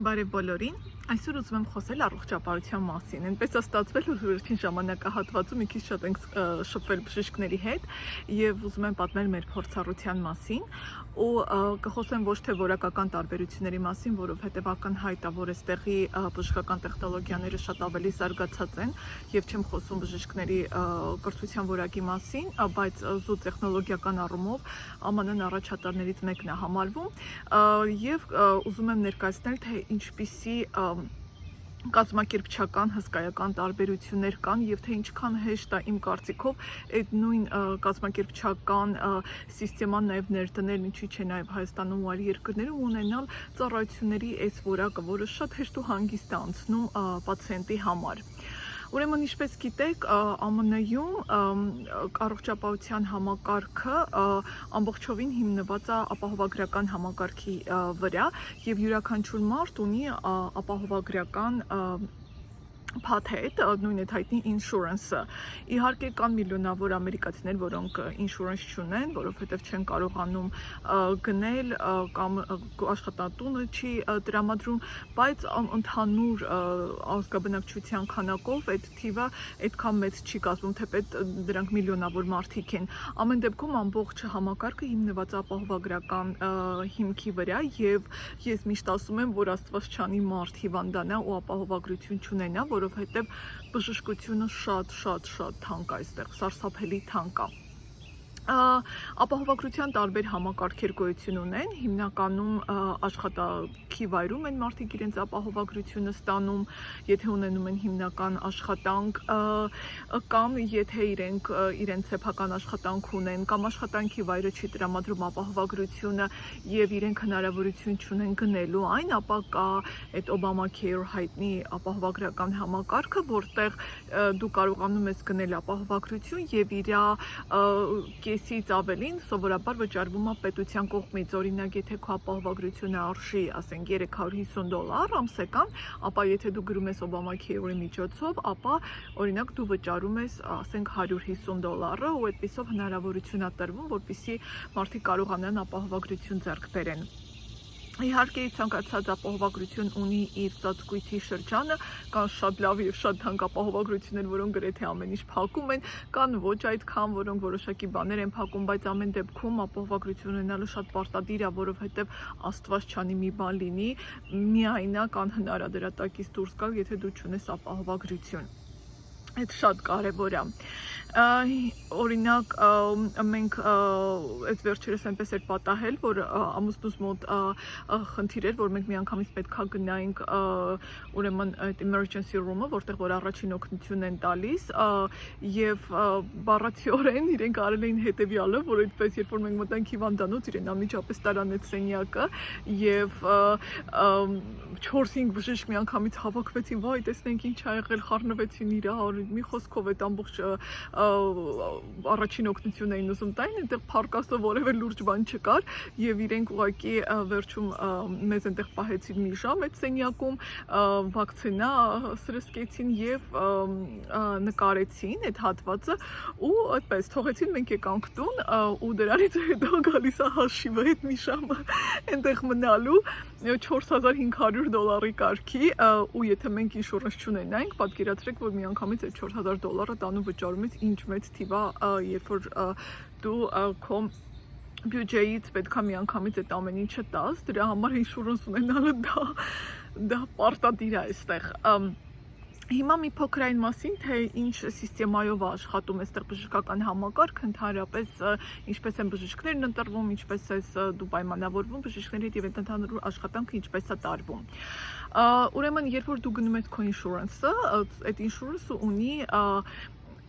Բարև բոլորին, այսօր ուզում եմ խոսել առողջապահության մասին, այնպես է ստացվել, որ վերջին ժամանակահատվածում մի քիչ շատ ենք շփվել բժիշկների հետ և ուզում եմ պատմել մեր փորձառության մասին ու կխոսեմ ոչ թե որակական տարբերությունների մասին, որովհետև ակնհայտ է, որ այստեղի բժշկական տեխնոլոգիաները շատ ավելի զարգացած են և չեմ խոսում բժիշկների կրթության որակի մասին, բայց զուտ տեխնոլոգիական առումով ԱՄՆ-ն առաջատարներից մեկն է համարվում և ուզում եմ ներկայացնել, թե ինչպիսի կազմակերպչական հսկայական տարբերություններ կան և թե ինչքան հեշտ է իմ կարծիքով այդ նույն կազմակերպչական սիստեման նաև ներդնել, ինչի՞ չէ նաև Հայաստանում ու այլ երկրներում ունենալ ծառայությունների այս որակը, որը շատ հեշտ ու հանգիստ է անցնում պացիենտի համար։ Ուրեմն, ինչպես գիտեք, ԱՄՆ-ում առողջապահության համակարգը ամբողջովին հիմնված է ապահովագրական համակարգի վրա և յուրաքանչյուր մարդ ունի ապահովագրական փաթեթ, նույն այդ հայտնի insurance-ը։ Իհարկե կան միլիոնավոր ամերիկացիներ, որոնք insurance չունեն, որովհետև չեն կարողանում գնել կամ աշխատատունը չի տրամադրում, բայց ընդհանուր ազգաբնակչության քանակով այդ թիվը այդքան մեծ չի կազմում, թեպետ դրանք միլիոնավոր մարդիկ են։ Ամեն դեպքում ամբողջ համակարգը հիմնված է ապահովագրական հիմքի վրա և ես միշտ ասում եմ, որ Աստված չանի մարդ հիվանդանա ու ապահովագրություն չունենա, որովհետև բժշկությունը շատ թանկ է այստեղ, սարսափելի թանկ է։ Ապահովագրության տարբեր համակարգեր գոյություն ունեն, հիմնականում աշխատանքի վայրում են մարդիկ իրենց ապահովագրությունը ստանում, եթե ունենում են հիմնական աշխատանք կամ եթե իրենց սեփական աշխատանք ունեն կամ աշխատանքի վայրը չի տրամադրում ապահովագրությունը և իրենք հնարավորություն չունեն գնելու այն, ապա կա այդ Obamacare հայտնի ապահովագրական համակարգը, որտեղ դու կարողանում ես գնել ապահովագրություն և իր կեսից ավելին սովորաբար վճարվում է պետության կողմից, օրինակ եթե քո ապահովագրությունը արժի, ասենք $350 ամսական, ապա եթե դու գրում ես Obamacare-ի միջոցով, ապա օրինակ դու վճարում ես, ասենք $150 ու այդպիսով հնարավորություն է տրվում, որպեսզի մարդիկ կարողանան ապահովագրություն ձեռք բերեն։ Իհարկե ցանկացած ապահովագրություն ունի իր ծածկույթի շրջանը, կան շատ լավ և շատ թանկ ապահովագրություններ, որոնք գրեթե ամեն ինչ փակում են, կան ոչ այդքան, որոնք որոշակի բաներ են փակում, բայց ամեն դեպքում ապահովագրություն ունենալը շատ պարտադիր է, որովհետև Աստված չանի մի բան լինի, միայնակ անհնար է դրա տակից դուրս գալ, եթե դու չունես ապահովագրություն։ Այդ շատ կարևոր է։ Օրինակ մենք այս վերջերս այնպես էր պատահել, որ ամուսնուս մոտ խնդիր էր, որ մենք միանգամից պետք է գնայինք ուրեմն այդ emergency room-ը, որտեղ որ առաջին օգնություն են տալիս և բառացիորեն իրենք արել էին հետևյալը, որ այդպես երբ որ մենք մտանք հիվանդանոց, իրեն անմիջապես տարան այդ սենյակը և 4-5 բժիշկ միանգամից հավաքվեցին, վայ տեսնենք ինչ ա եղել, խառնվեցին իրար, մի խոսքով այդ ամբողջ առաջին օգնություն էին ուզում տային, այնտեղ փառք Աստծո որևէ լուրջ բան չկար և իրենք ուղղակի վերջում մեզ այնտեղ պահեցին մի ժամ այդ սենյակում, վակցինա սրսկեցին և նկարեցին այդ հատվածը ու այդպես թողեցին, մենք եկանք տուն ու դրանից հետո գալիս է հաշիվը այդ մի ժամը այնտեղ մնալու $4500 կարգի ու եթե մենք insurance չունենայինք, պատկերացրեք, որ միանգամից այդ $4000 տանու վճարումից ինչ մեծ թիվ է, երբ որ դու քո բյուջեից պետք է միանգամից այդ ամեն ինչը տաս, դրա համար insurance ունենալը դա պարտադիր է այստեղ։ Հիմա մի փոքր այն մասին, թե ինչ սիստեմայով է աշխատում այստեղ բժշկական համակարգը, ընդհանրապես ինչպես են բժիշկներն ընտրվում, ինչպես ես դու պայմանավորվում բժիշկների հետ և այդ ընդհանուր աշխատանքը ինչպես է տարվում։ Ուրեմն, երբ որ դու գնում ես քո insurance-ը, այդ insurance-ը ունի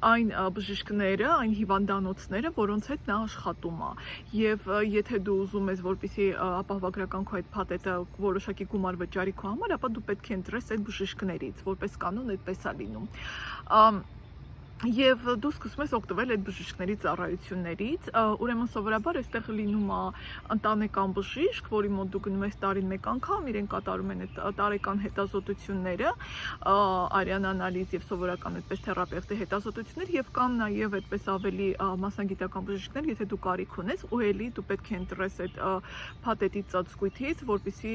այն բժիշկները, այն հիվանդանոցները, որոնց հետ նա աշխատում է և եթե դու ուզում ես, որպեսզի ապահովագրական քո այդ փաթեթը որոշակի գումար վճարի քո համար, ապա դու պետք է ընտրես այդ բժիշկներից, որպես կանոն այդպես է լինում։ Եվ դու սկսում ես օգտվել այդ բժիշկների ծառայություններից, ուրեմն սովորաբար այստեղ լինում է ընտանեկան բժիշկ, որի մոտ դու գնում ես տարին մեկ անգամ, իրեն կատարում են այդ տարեկան հետազոտությունները, արյան անալիզ եւ սովորական այդպես թերապևտի հետազոտություններ եւ կան նաեւ այդպես ավելի մասնագիտական բժիշկներ, եթե դու կարիք ունես, ու էլի դու պետք է ընտրես այդ փաթեթի ծածկույթից, որպեսզի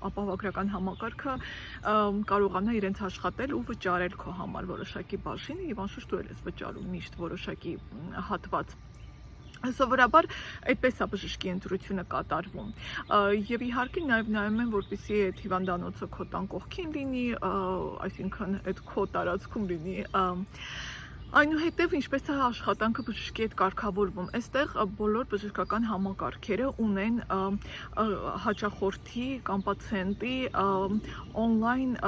ապահովագրական համակարգը կարողանա իրենց աշխատել ու վճարել քո համար որոշակի բաժինը եւ անշուշտ դու ես վճարում միշտ որոշակի հատված Սովորաբար այդպես է բժշկի ընտրությունը կատարվում եւ իհարկե նաեւ նայում են որպեսզի այդ հիվանդանոցը քո տան կողքին լինի, այսինքն այդ քո տարածքում լինի Այնուհետև ինչպես է աշխատանքը բժշկի հետ կարգավորվում, այստեղ բոլոր բժշկական համակարգերը ունեն հաճախորդի կամ պացիենտի on-line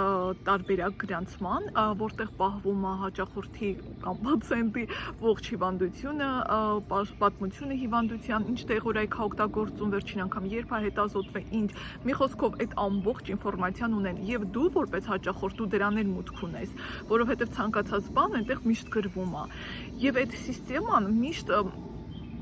տարբերակ գրանցման, որտեղ պահվում է հաճախորդի կամ պացիենտի ողջ հիվանդությունը, պատմությունը հիվանդության, ինչ տեղորայք է օգտագործում վերջին անգամ, երբ է հետազոտվել, ինչ, մի խոսքով այդ ամբողջ ինֆորմացիան ունեն եւ դու որպես հաճախորդ դու դրան էլ մուտք ունես, որովհետեւ ցանկացած բան այնտեղ միշտ գրվում Եվ այդ սիստեման միշտ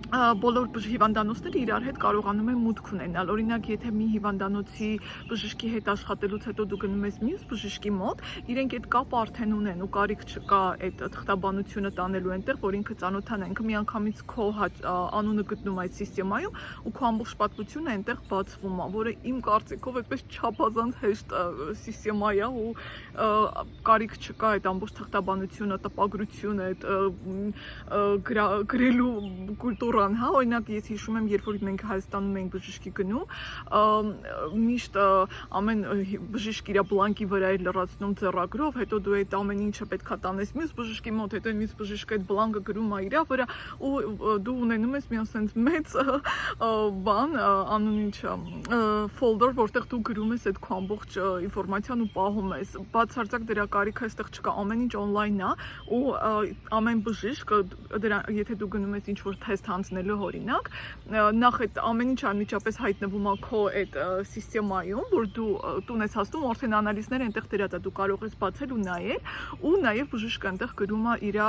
բոլոր հիվանդանոցները իրար հետ կարողանում են մուտք ունենալ, օրինակ եթե մի հիվանդանոցի բժշկի հետ աշխատելուց հետո դու գնում ես մյուս բժշկի մոտ, իրենք այդ կապը արդեն ունեն ու կարիք չկա այդ թղթաբանությունը տանելու այնտեղ, որ ինքը ծանոթանա, ինքը միանգամից քո անունը գտնում այդ սիստեմայում ու քո ամբողջ պատմությունը այնտեղ բացվում է, որը իմ կարծիքով այդպես չափազանց հեշտ սիստեմա է ու կարիք չկա այդ ամբողջ թղթաբանությունը, տպագրությունը, այդ գրելու կուլտուրա Հա, օրինակ ես հիշում եմ, երբ որ մենք Հայաստանում ենք բժշկի գնում, միշտ ամեն բժիշկ իր բլանկի վրա էր լրացնում ձեռագրով, հետո դու այդ ամեն ինչը պետքա տանես մյուս բժշկի մոտ, հետո մյուս բժիշկը այդ բլանկը գրում է իր վրա ու դու ունենում ես մի ասենց մեծ բան, անուն ինչա, folder, որտեղ դու գրում ես այդ քո ամբողջ ինֆորմացիան ու պահում ես։ Բացարձակ դրա կարիքը այստեղ չկա, ամեն ինչ on-line է ու ամեն բժիշկ, եթե դու գնում ես ինչ-որ թեստ հանձնելու օրինակ, նախ այդ ամեն ինչ անմիջապես հայտնվում է քո այդ սիստեմայում, որ դու տուն ես հասնում, արդեն անալիզները այնտեղ դրած է, դու կարող ես բացել ու նաև բժիշկը այնտեղ գրում է իր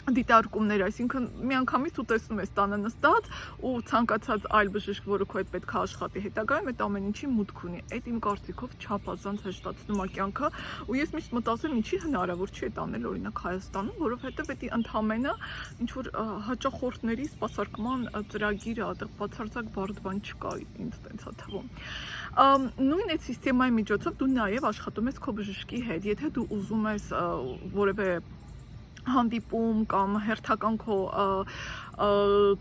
դիտարկումներ, այսինքն միանգամից ու տեսնում ես տանը նստած ու ցանկացած այլ բժիշկ, որը քո հետ պետք է աշխատի հետագայում, այդ ամեն ինչի մուտք ունի։ Այդ իմ կարծիքով չափազանց հեշտացնում է կյանքը ու ես միշտ մտածում ինչի հնարավոր չի այդ անել օրինակ Հայաստանում, որովհետև դա ընդհանրապես ինչ որ հաճախորդների սպասարկման ծրագիր է, այդտեղ բացարձակ բարդ բան չկա, ինձ տենց է թվում։ Նույն այդ սիստեմայի միջոցով դու նաև աշխատում ես քո բժշկի հետ, եթե դու ուզում ես որևէ հանդիպում կամ հերթական քո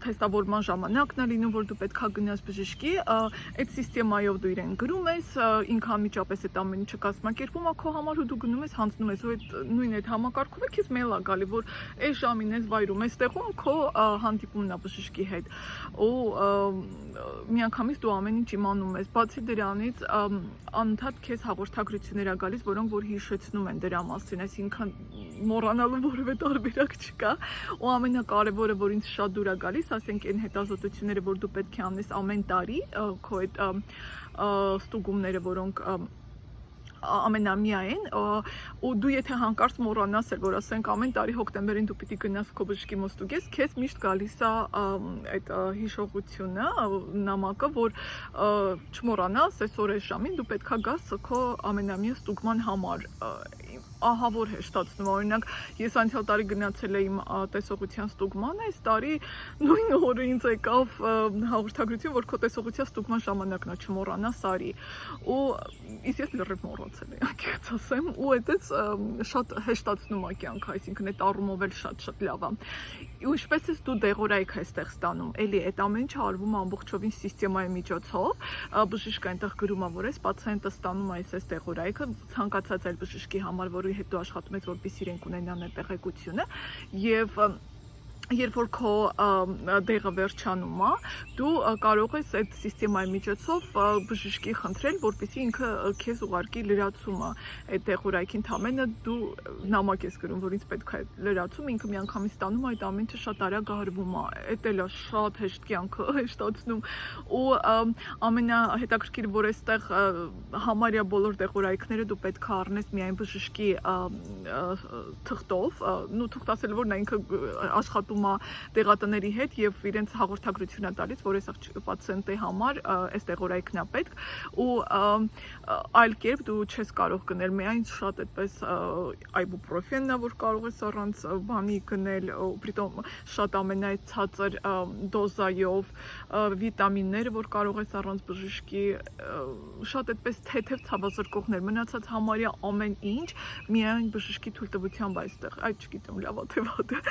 թեստավորման ժամանակն է լինում, որ դու պետքա գնաս բժշկի, այդ սիստեմայով դու իրեն գրում ես, ինքը անմիջապես այդ ամեն ինչը կազմակերպում է քո համար ու դու գնում ես հանձնում ես ու այդ նույն այդ համակարգով է քեզ մեյլ է գալի, որ այս ժամին ես վայրում ես տեղում քո հանդիպումն է բժշկի հետ ու միանգամից դու ամեն ինչ իմանում ես, բացի դրանից անընդհատ քեզ հաղորդագրություններ ա գալիս, որոնք որ հիշեցնում են դրա մասին, այսինքն մոռանալու որևէ տարբերակ չկա ու ամենակարևորը, որ ինձ շատ դուր է գալիս, ասենք այն հետազոտությունները, որ դու պետք է անես ամեն տարի, քո այդ ստուգումները, որոնք ամենամյա են ու դու եթե հանկարծ մոռանաս էլ որ ասենք ամեն տարի հոկտեմբերին դու պիտի գնաս քո բժշկի մոտ ստուգես, քեզ միշտ գալիս է այդ հիշողությունը, նամակը, որ չմոռանաս այսօր այս ժամին դու պետքա գաս քո ամենամյա ստուգման համար ահա որ հեշտացնում, օրինակ ես անցյալ տարի գնացել էի իմ տեսողության ստուգմանը, այս տարի նույն օրը ինձ եկավ հաղորդագրություն, որ քո տեսողության ստուգման ժամանակն է, չմոռանաս արի ու ես լրիվ մոռացել էի, անկեղծ ասեմ, ու այդպես շատ հեշտացնում է կյանքը, այսինքն այդ առումով էլ շատ լավ է։ Ու ինչպես ես դու դեղորայք այստեղ ստանում, էլի այդ ամեն ինչը արվում է ամբողջովին սիստեմայի միջոցով, բժիշկը այնտեղ գրում է, որ այս պացիենտը ստանում է այս դեղորայքը, ցանկացած այլ բժշկի համար, որի հետ դու աշխատում ես, որպեսզի իրենք ունենան այդ տեղեկությունը եւ երբ որ քո դեղը վերջանում է, դու կարող ես այդ սիստեմայի միջոցով բժշկի խնդրել, որպեսզի ինքը քեզ ուղարկի լրացումը այդ դեղորայքի ընդամենը դու նամակ ես գրում, որ ինձ պետք է լրացում, ինքը միանգամից ստանում այդ ամենը շատ արագ արվում է, այդ էլ է շատ հեշտ կյանքը հեշտացնում ու ամենահետաքրքիրը, որ այստեղ համարյա բոլոր դեղորայքները դու պետք է առնես միայն բժշկի թղթով, թղթ ասել որ նա ինքը աշխատում դեղատների հետ եւ իրենց հաղորդագրություն է տալիս, որ այս պացիենտի համար այս դեղորայքն է պետք ու այլ կերպ դու չես կարող գնել, միայն շատ այդպես այբուպրոֆենն է, որ կարող ես առանց բանի գնել, պրիտոմ շատ ամենացածր դոզայով, վիտամինները, որ կարող ես առանց բժշկի, շատ այդպես թեթև ցավազրկողներ, մնացած համարյա ամեն ինչ միայն բժշկի թույլտվությամբ այստեղ, այդ չգիտեմ լավ է թե վատ է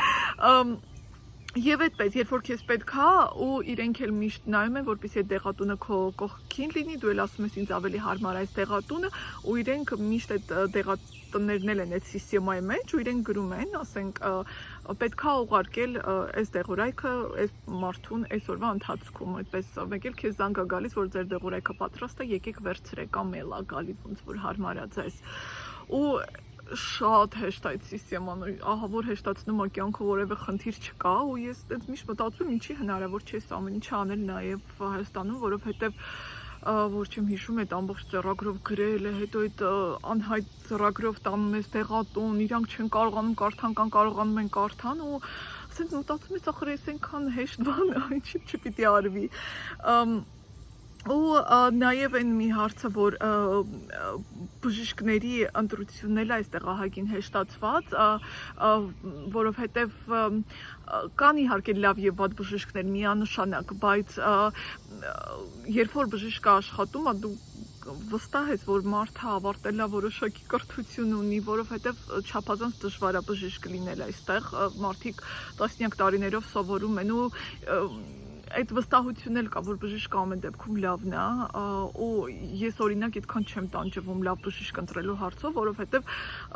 Եվ այդպես, երբ որ քեզ պետք է ու իրենք էլ միշտ նայում են, որպեսզի այդ դեղատունը քո կողքին լինի, դու էլ ասում ես ինձ ավելի հարմար է այս դեղատունը ու իրենք միշտ այդ դեղատներն էլ են այդ սիստեմայի մեջ ու իրենք գրում են, ասենք, պետք է ուղարկել այս դեղորայքը այս մարդուն այսօրվա ընթացքում, այդպես մեկ էլ քեզ զանգ է գալիս, որ ձեր դեղորայքը պատրաստ է, եկեք վերցրեք, կամ էլ է գալիս ոնց որ հարմար է ձեզ ու շատ հեշտ այդ սիստեման, ահա որ հեշտացնում է կյանքը, որևէ խնդիր չկա ու ես այդպես միշտ մտածում եմ ինչի հնարավոր չէ այս ամեն ինչը անել նաև Հայաստանում, որովհետև որ չեմ հիշում այդ ամբողջ ծրագրով գրել է, հետո այդ անհայտ ծրագրով տանում ես դեղատուն, իրանք չեն կարողանում կարդան կամ կարողանում են կարդան ու ասենց մտածում ես ախր այս այնքան հեշտ բան է, ինչի չպիտի արվի ու նաև այն մի հարցը, որ բժիշկների ընտրությունն էլ այստեղ ահագին հեշտացված, որովհետև կան իհարկե լավ եւ վատ բժիշկներ միանշանակ, բայց երբ որ բժիշկը աշխատում է, դու վստահ ես, որ մարդը ավարտել է որոշակի կրթություն ունի, որովհետև չափազանց դժվար է բժիշկ լինել այստեղ, մարդիկ տասնյակ տարիներով սովորում են ու այդ վստահությունն էլ կա, որ բժիշկը ամեն դեպքում լավն է ու ես օրինակ այդքան չեմ տանջվում լավ բժիշկ ընտրելու հարցով, որովհետև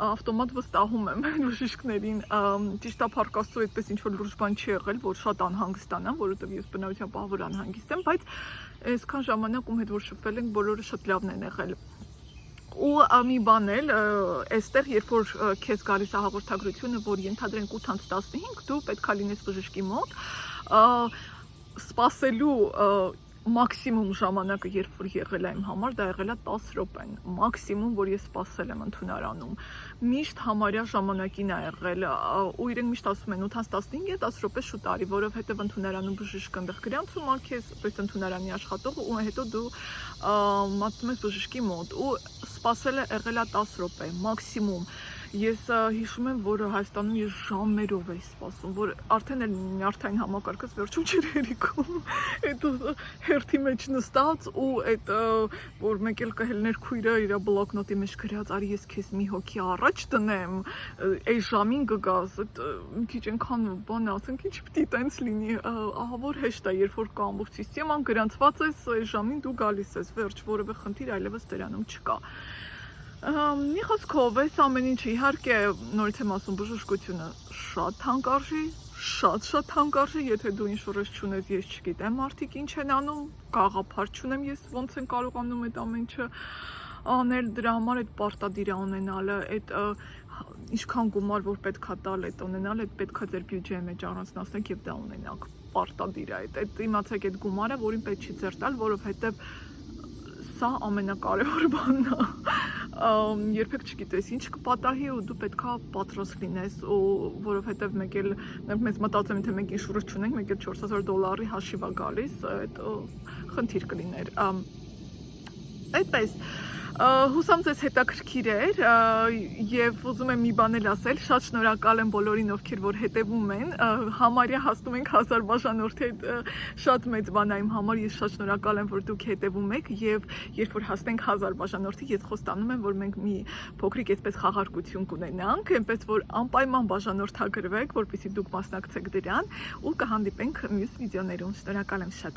ավտոմատ վստահում եմ բժիշկներին, ճիշտ է փառք Աստծո, այդպես ինչ-որ լուրջ բան չի եղել, որ շատ անհանգստանամ, որովհետև ես բնավորությամբ ահավոր անհանգիստ եմ, բայց այսքան ժամանակ ում հետ որ շփվել ենք, բոլորը շատ լավն են եղել ու մի բան էլ այստեղ երբ որ քեզ գալիս է հաղորդագրությունը, որ ենթադրենք 8:15 դու պետքա լինես բժշկի մոտ սպասելու մաքսիմում ժամանակը, երբ որ եղել է իմ համար, դա եղել է 10 րոպեն, մաքսիմում, որ ես սպասել եմ ընդունարանում, միշտ համարյա ժամանակին է եղել, ու իրենք միշտ ասում են 8:15 է 10 րոպե շուտ արի, որովհետև ընդունարանում բժիշկը ընդեղ գրանցում է քեզ, ըստ ընդունարանի աշխատողը, ու հետո դու մատնում ես բժշկի մոտ, ու սպասելը եղել է 10 րոպե, մաքսիմում Ես հիշում եմ, որ Հայաստանում ես ժամերով էի սպասում, որ արդեն էլ նյարդային համակարգս վերջում չէր հերիքում, այդ հերթի մեջ նստած ու այդ որ մեկ էլ կհելներ քույրը իր բլոկնոտի մեջ գրած, արի ես քեզ մի հոգի առաջ տնեմ, այս ժամին կգաս, մի քիչ այնքան բան ասենք, ինչ պիտի տենց լինի, ահա որ հեշտ է, երբ որ կա ամբողջ սիստեման գրանցված ես, այս ժամին դու գալիս ես, վերջ, որևէ խնդիր այլևս դրանում չկա։ Մի խոսքով, այս ամեն ինչը իհարկե նորից եմ ասում, բժշկությունը շատ թանկարժի, շատ թանկարժի, եթե դու ինչ-որ չունես, ես չգիտեմ մարդիկ ինչ են անում, գաղափար չունեմ ես ոնց են կարողանում այդ ամեն ինչը անել, դրա համար այդ պարտադիր ունենալը, այդ ինչքան գումար որ պետքա տալ այդ ունենալ, այդ պետքա ձեր բյուջեի մեջ առանձնացնեք եւ դա ունենաք, պարտադիր է այդ իմացեք այդ գումարը, որին պետք չի ձեր տալ, որովհետեւ սա ամենակարևոր բանն է, երբեք չգիտես ինչ կպատահի ու դու պետքա պատրաստ լինես, որովհետև մեկ էլ մեզ մտածում են, թե մենք ինշուրը չունենք, մեկ էլ $4000 հաշիվ է գալիս, այդ խնդիր կլիներ, այդպես, հուսամ ձեզ հետաքրքիր էր և ուզում եմ մի բան էլ ասել, շատ շնորհակալ եմ բոլորին, ովքեր որ հետևում են, համարյա հասնում ենք 1000 բաժանորդի, շատ մեծ բան է իմ համար, ես շատ շնորհակալ եմ, որ դուք հետևում եք և երբ որ հասնենք 1000 բաժանորդի, ես խոստանում եմ, որ մենք մի փոքրիկ այսպես խաղարկություն կունենանք, այնպես որ անպայման բաժանորդագրվեք, որպեսզի դուք մասնակցեք դրան ու կհանդիպենք մյուս վիդեոներում, շնորհակալ եմ շատ։